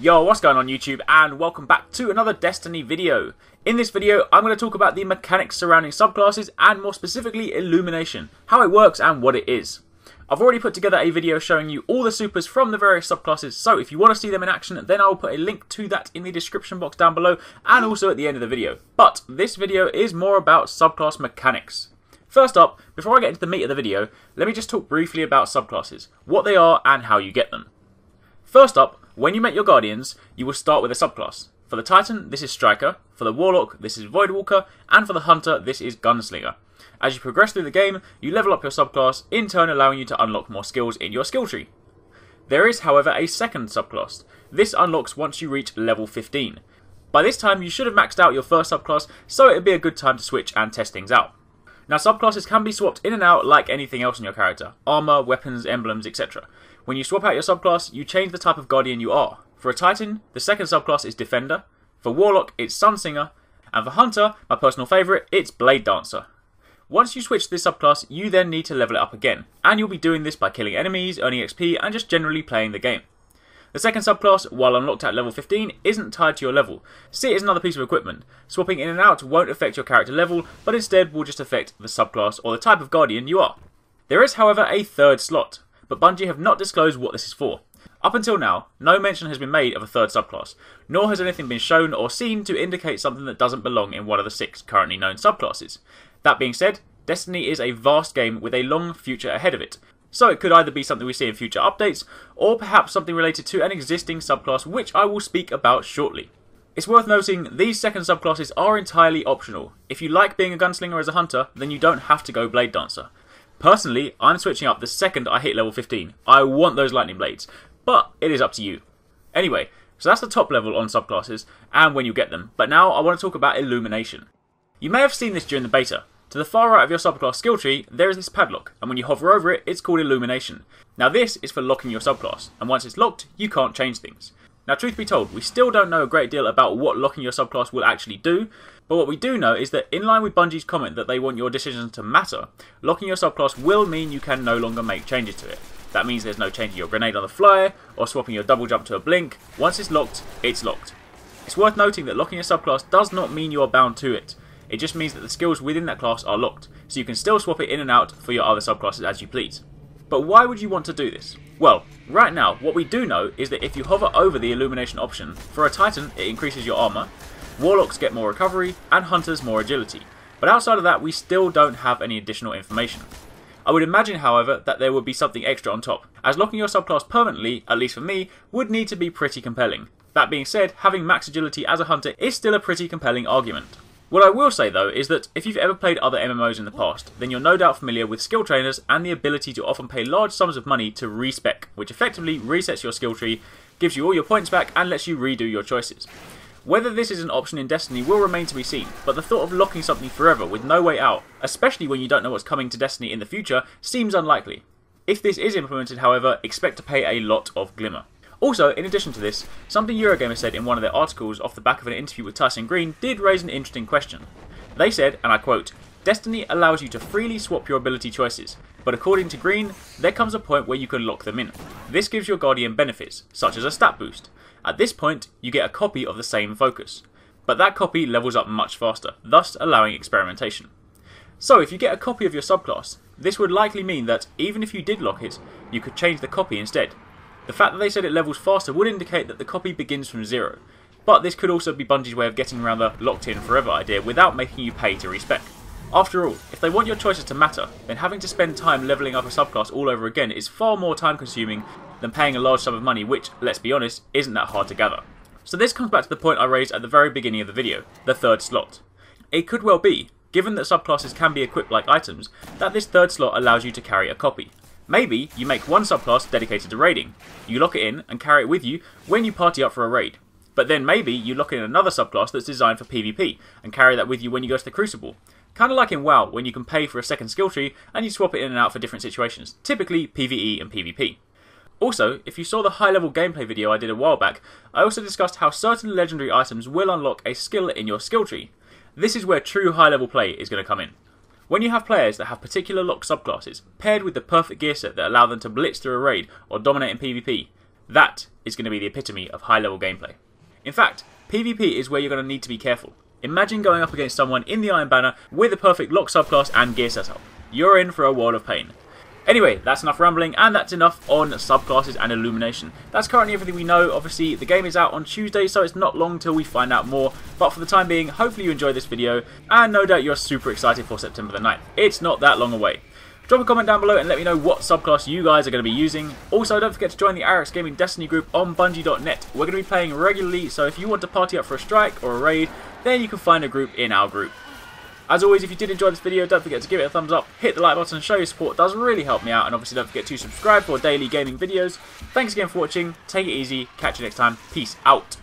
Yo, what's going on YouTube, and welcome back to another Destiny video. In this video, I'm going to talk about the mechanics surrounding subclasses and more specifically Illumination, how it works and what it is. I've already put together a video showing you all the supers from the various subclasses, so if you want to see them in action, then I will put a link to that in the description box down below and also at the end of the video. But this video is more about subclass mechanics. First up, before I get into the meat of the video, let me just talk briefly about subclasses, what they are and how you get them. First up, when you make your Guardians, you will start with a subclass. For the Titan, this is Striker, for the Warlock, this is Voidwalker, and for the Hunter, this is Gunslinger. As you progress through the game, you level up your subclass, in turn allowing you to unlock more skills in your skill tree. There is, however, a second subclass. This unlocks once you reach level 15. By this time, you should have maxed out your first subclass, so it would be a good time to switch and test things out. Now, subclasses can be swapped in and out like anything else in your character. Armor, weapons, emblems, etc. When you swap out your subclass, you change the type of Guardian you are. For a Titan, the second subclass is Defender. For Warlock, it's Sunsinger. And for Hunter, my personal favourite, it's Blade Dancer. Once you switch to this subclass, you then need to level it up again. And you'll be doing this by killing enemies, earning XP, and just generally playing the game. The second subclass, while unlocked at level 15, isn't tied to your level. See it as another piece of equipment. Swapping in and out won't affect your character level, but instead will just affect the subclass or the type of Guardian you are. There is, however, a third slot, but Bungie have not disclosed what this is for. Up until now, no mention has been made of a third subclass, nor has anything been shown or seen to indicate something that doesn't belong in one of the 6 currently known subclasses. That being said, Destiny is a vast game with a long future ahead of it, so it could either be something we see in future updates, or perhaps something related to an existing subclass which I will speak about shortly. It's worth noting, these second subclasses are entirely optional. If you like being a gunslinger as a hunter, then you don't have to go Blade Dancer. Personally, I'm switching up the second I hit level 15. I want those lightning blades, but it is up to you. Anyway, so that's the top level on subclasses, and when you get them, but now I want to talk about Illumination. You may have seen this during the beta. To the far right of your subclass skill tree, there is this padlock, and when you hover over it, it's called Illumination. Now this is for locking your subclass, and once it's locked, you can't change things. Now truth be told, we still don't know a great deal about what locking your subclass will actually do, but what we do know is that in line with Bungie's comment that they want your decisions to matter, locking your subclass will mean you can no longer make changes to it. That means there's no changing your grenade on the fly, or swapping your double jump to a blink. Once it's locked, it's locked. It's worth noting that locking a subclass does not mean you are bound to it. It just means that the skills within that class are locked, so you can still swap it in and out for your other subclasses as you please. But why would you want to do this? Well, right now, what we do know is that if you hover over the Illumination option, for a Titan it increases your armor, Warlocks get more recovery, and Hunters more agility. But outside of that, we still don't have any additional information. I would imagine, however, that there would be something extra on top, as locking your subclass permanently, at least for me, would need to be pretty compelling. That being said, having max agility as a Hunter is still a pretty compelling argument. What I will say though is that if you've ever played other MMOs in the past, then you're no doubt familiar with skill trainers and the ability to often pay large sums of money to respec, which effectively resets your skill tree, gives you all your points back and lets you redo your choices. Whether this is an option in Destiny will remain to be seen, but the thought of locking something forever with no way out, especially when you don't know what's coming to Destiny in the future, seems unlikely. If this is implemented, however, expect to pay a lot of glimmer. Also, in addition to this, something Eurogamer said in one of their articles off the back of an interview with Tyson Green did raise an interesting question. They said, and I quote, "Destiny allows you to freely swap your ability choices, but according to Green, there comes a point where you can lock them in. This gives your Guardian benefits, such as a stat boost. At this point, you get a copy of the same focus. But that copy levels up much faster, thus allowing experimentation. So if you get a copy of your subclass, this would likely mean that, even if you did lock it, you could change the copy instead. The fact that they said it levels faster would indicate that the copy begins from 0, but this could also be Bungie's way of getting around the locked in forever idea without making you pay to respec. After all, if they want your choices to matter, then having to spend time levelling up a subclass all over again is far more time consuming than paying a large sum of money which, let's be honest, isn't that hard to gather. So this comes back to the point I raised at the very beginning of the video, the third slot. It could well be, given that subclasses can be equipped like items, that this third slot allows you to carry a copy. Maybe you make one subclass dedicated to raiding, you lock it in and carry it with you when you party up for a raid. But then maybe you lock in another subclass that's designed for PvP and carry that with you when you go to the Crucible. Kinda like in WoW when you can pay for a second skill tree and you swap it in and out for different situations, typically PvE and PvP. Also, if you saw the high level gameplay video I did a while back, I also discussed how certain legendary items will unlock a skill in your skill tree. This is where true high level play is going to come in. When you have players that have particular locked subclasses, paired with the perfect gear set that allow them to blitz through a raid or dominate in PvP, That is going to be the epitome of high-level gameplay. In fact, PvP is where you're going to need to be careful. Imagine going up against someone in the Iron Banner with a perfect lock subclass and gear setup. You're in for a world of pain. Anyway, that's enough rambling, and that's enough on subclasses and Illumination. That's currently everything we know. Obviously, the game is out on Tuesday, so it's not long till we find out more. But for the time being, hopefully you enjoyed this video, and no doubt you're super excited for September the 9th. It's not that long away. Drop a comment down below and let me know what subclass you guys are going to be using. Also, don't forget to join the Arax Gaming Destiny group on Bungie.net. We're going to be playing regularly, so if you want to party up for a strike or a raid, then you can find a group in our group. As always, if you did enjoy this video, don't forget to give it a thumbs up, hit the like button, show your support. It does really help me out, and obviously don't forget to subscribe for daily gaming videos. Thanks again for watching, take it easy, catch you next time, peace out.